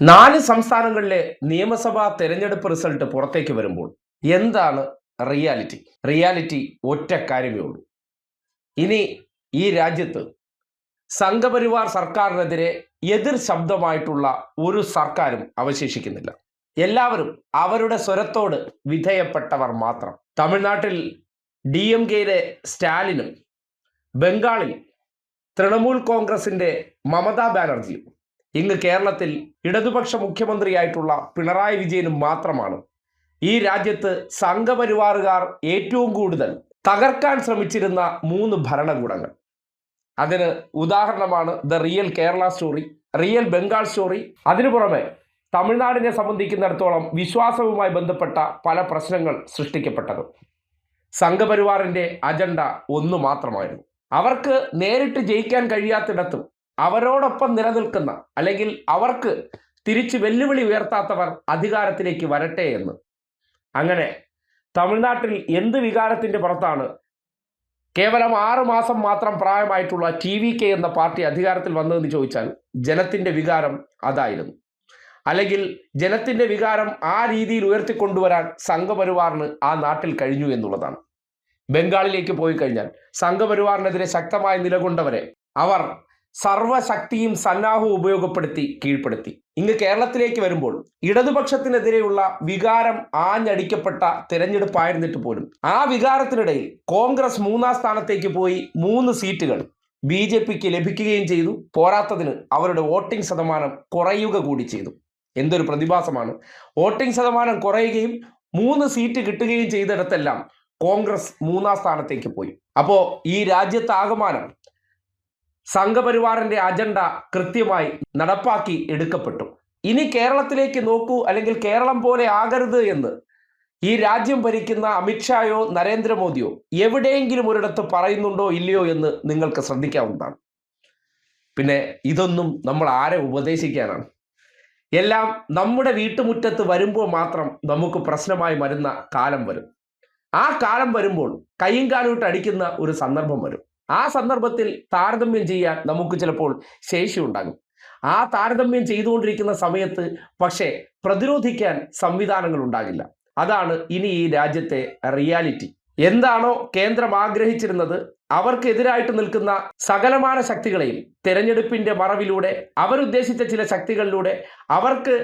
4 സംസ്ഥാനങ്ങളിലെ നിയമസഭാ തെരഞ്ഞെടുപ്പ് റിസൾട്ട് പുറത്തേക്ക് വരുമ്പോൾ എന്താണ് റിയാലിറ്റി? റിയാലിറ്റി ഒറ്റ കാര്യമേ ഉള്ളൂ. ഇനി ഈ രാജ്യത്ത് സംഘപരിവാർ സർക്കാരിനെതിരെ എതിർ ശബ്ദമായിട്ടുള്ള ഒരു സർക്കാരും അവശേഷിക്കുന്നില്ല. എല്ലാവരും അവരുടെ സ്വരത്തോട് വിധേയപ്പെട്ടവർ മാത്രം. തമിഴ്നാട്ടിൽ DMKയിലെ സ്റ്റാലിനും ബംഗാളിൽ തൃണമൂൽ കോൺഗ്രസിന്റെ മമതാ ബാനർജിയും ഇങ്ങ് കേരളത്തിൽ ഇടതുപക്ഷ മുഖ്യമന്ത്രിയായിട്ടുള്ള പിണറായി വിജയനും മാത്രമാണ് ഈ രാജ്യത്ത് സംഘപരിവാറുകാർ ഏറ്റവും കൂടുതൽ തകർക്കാൻ ശ്രമിച്ചിരുന്ന 3 ഭരണകൂടങ്ങൾ. അതിന് ഉദാഹരണമാണ് the real Kerala story, real Bengal story. അതിനു പുറമെ തമിഴ്നാടിനെ സംബന്ധിക്കുന്നിടത്തോളം വിശ്വാസവുമായി ബന്ധപ്പെട്ട പല പ്രശ്നങ്ങൾ സൃഷ്ടിക്കപ്പെട്ടതും. സംഘപരിവാറിന്റെ അജണ്ട ഒന്നു മാത്രമായിരുന്നു. അവർക്ക് നേരിട്ട് ജയിക്കാൻ കഴിയാത്തിടത്തും അവരോടൊപ്പം നിലനിൽക്കുന്ന അല്ലെങ്കിൽ അവർക്ക് തിരിച്ച് വെല്ലുവിളി ഉയർത്താത്തവർ അധികാരത്തിലേക്ക് വരട്ടെ എന്ന്. അങ്ങനെ തമിഴ്നാട്ടിൽ എന്ത് വികാരത്തിന്റെ പുറത്താണ് കേവലം 6 മാസം മാത്രം പ്രായമായിട്ടുള്ള TVK എന്ന പാർട്ടി അധികാരത്തിൽ വന്നതെന്ന് ചോദിച്ചാൽ ജനത്തിന്റെ വികാരം അതായിരുന്നു. അല്ലെങ്കിൽ ജനത്തിന്റെ വികാരം ആ രീതിയിൽ ഉയർത്തിക്കൊണ്ടുവരാൻ സംഘപരിവാറിന് ആ നാട്ടിൽ കഴിഞ്ഞു എന്നുള്ളതാണ്. ബംഗാളിലേക്ക് പോയി കഴിഞ്ഞാൽ സംഘപരിവാറിനെതിരെ ശക്തമായി നിലകൊണ്ടവരെ അവർ സർവശക്തിയും സന്നാഹവും ഉപയോഗപ്പെടുത്തി കീഴ്പ്പെടുത്തി. ഇങ്ങ് കേരളത്തിലേക്ക് വരുമ്പോൾ ഇടതുപക്ഷത്തിനെതിരെയുള്ള വികാരം ആഞ്ഞടിക്കപ്പെട്ട തിരഞ്ഞെടുപ്പായിരുന്നിട്ട് പോലും ആ വികാരത്തിനിടയിൽ കോൺഗ്രസ് 3ാം സ്ഥാനത്തേക്ക് പോയി 3 സീറ്റുകൾ BJPക്ക് ലഭിക്കുകയും ചെയ്തു. പോരാത്തതിന് അവരുടെ വോട്ടിംഗ് ശതമാനം കുറയുക കൂടി ചെയ്തു. എന്തൊരു പ്രതിഭാസമാണ്! വോട്ടിംഗ് ശതമാനം കുറയുകയും 3 സീറ്റ് കിട്ടുകയും ചെയ്തിടത്തെല്ലാം കോൺഗ്രസ് 3ാം സ്ഥാനത്തേക്ക് പോയി. അപ്പോൾ ഈ രാജ്യത്താകമാനം സംഘപരിവാറിന്റെ അജണ്ട കൃത്യമായി നടപ്പാക്കി എടുക്കപ്പെട്ടു. ഇനി കേരളത്തിലേക്ക് നോക്കൂ, അല്ലെങ്കിൽ കേരളം പോലെ ആകരുത് എന്ന് ഈ രാജ്യം ഭരിക്കുന്ന അമിത്ഷായോ നരേന്ദ്രമോദിയോ എവിടെയെങ്കിലും ഒരിടത്ത് പറയുന്നുണ്ടോ ഇല്ലയോ എന്ന് നിങ്ങൾക്ക് ശ്രദ്ധിക്കാവുന്നതാണ്. പിന്നെ ഇതൊന്നും നമ്മൾ ആരെ ഉപദേശിക്കാനാണ്? എല്ലാം നമ്മുടെ വീട്ടുമുറ്റത്ത് വരുമ്പോൾ മാത്രം നമുക്ക് പ്രശ്നമായി വരുന്ന കാലം വരും. ആ കാലം വരുമ്പോൾ കയ്യും കാലുമിട്ട് അടിക്കുന്ന ഒരു സന്ദർഭം വരും. ആ സന്ദർഭത്തിൽ താരതമ്യം ചെയ്യാൻ നമുക്ക് ചിലപ്പോൾ ശേഷി ഉണ്ടാകും. ആ താരതമ്യം ചെയ്തുകൊണ്ടിരിക്കുന്ന സമയത്ത് പക്ഷേ പ്രതിരോധിക്കാൻ സംവിധാനങ്ങൾ ഉണ്ടാകില്ല. അതാണ് ഇനി ഈ രാജ്യത്തെ റിയാലിറ്റി. എന്താണോ കേന്ദ്രം ആഗ്രഹിച്ചിരുന്നത്, അവർക്കെതിരായിട്ട് നിൽക്കുന്ന സകലമാന ശക്തികളെയും തെരഞ്ഞെടുപ്പിന്റെ മറവിലൂടെ അവരുദ്ദേശിച്ച ചില ശക്തികളിലൂടെ അവർക്ക്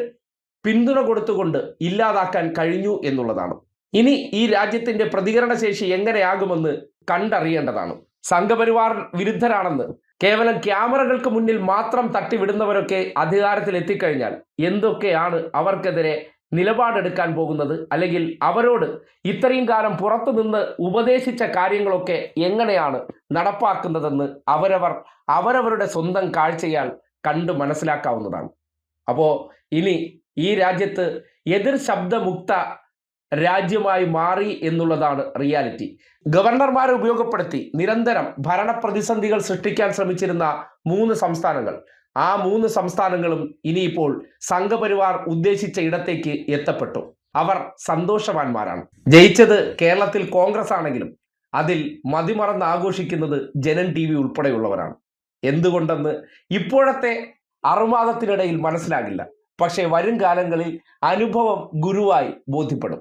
പിന്തുണ കൊടുത്തുകൊണ്ട് ഇല്ലാതാക്കാൻ കഴിഞ്ഞു എന്നുള്ളതാണ്. ഇനി ഈ രാജ്യത്തിന്റെ പ്രതികരണശേഷി എങ്ങനെയാകുമെന്ന് കണ്ടറിയേണ്ടതാണ്. സംഘപരിവാർ വിരുദ്ധരാണെന്ന് കേവലം ക്യാമറകൾക്ക് മുന്നിൽ മാത്രം തട്ടിവിടുന്നവരൊക്കെ അധികാരത്തിൽ എത്തിക്കഴിഞ്ഞാൽ എന്തൊക്കെയാണ് അവർക്കെതിരെ നിലപാടെടുക്കാൻ പോകുന്നത്, അല്ലെങ്കിൽ അവരോട് ഇത്രയും കാലം പുറത്തു നിന്ന് ഉപദേശിച്ച കാര്യങ്ങളൊക്കെ എങ്ങനെയാണ് നടപ്പാക്കുന്നതെന്ന് അവരവരുടെ സ്വന്തം കാഴ്ചയാൽ കണ്ടു മനസ്സിലാക്കാവുന്നതാണ്. അപ്പോൾ ഇനി ഈ രാജ്യത്ത് എതിർ ശബ്ദമുക്ത രാജ്യമായി മാറി എന്നുള്ളതാണ് റിയാലിറ്റി. ഗവർണർമാരെ ഉപയോഗപ്പെടുത്തി നിരന്തരം ഭരണ പ്രതിസന്ധികൾ സൃഷ്ടിക്കാൻ ശ്രമിച്ചിരുന്ന 3 സംസ്ഥാനങ്ങൾ, ആ 3 സംസ്ഥാനങ്ങളും ഇനിയിപ്പോൾ സംഘപരിവാർ ഉദ്ദേശിച്ച ഇടത്തേക്ക് എത്തപ്പെട്ടു. അവർ സന്തോഷവാന്മാരാണ്. ജയിച്ചത് കേരളത്തിൽ കോൺഗ്രസ് ആണെങ്കിലും അതിൽ മതിമറന്ന് ആഘോഷിക്കുന്നത് ജനൻ TV ഉൾപ്പെടെയുള്ളവരാണ്. എന്തുകൊണ്ടെന്ന് ഇപ്പോഴത്തെ അറുമാദത്തിനിടയിൽ മനസ്സിലാകില്ല. പക്ഷേ വരും കാലങ്ങളിൽ അനുഭവം ഗുരുവായി ബോധ്യപ്പെടും.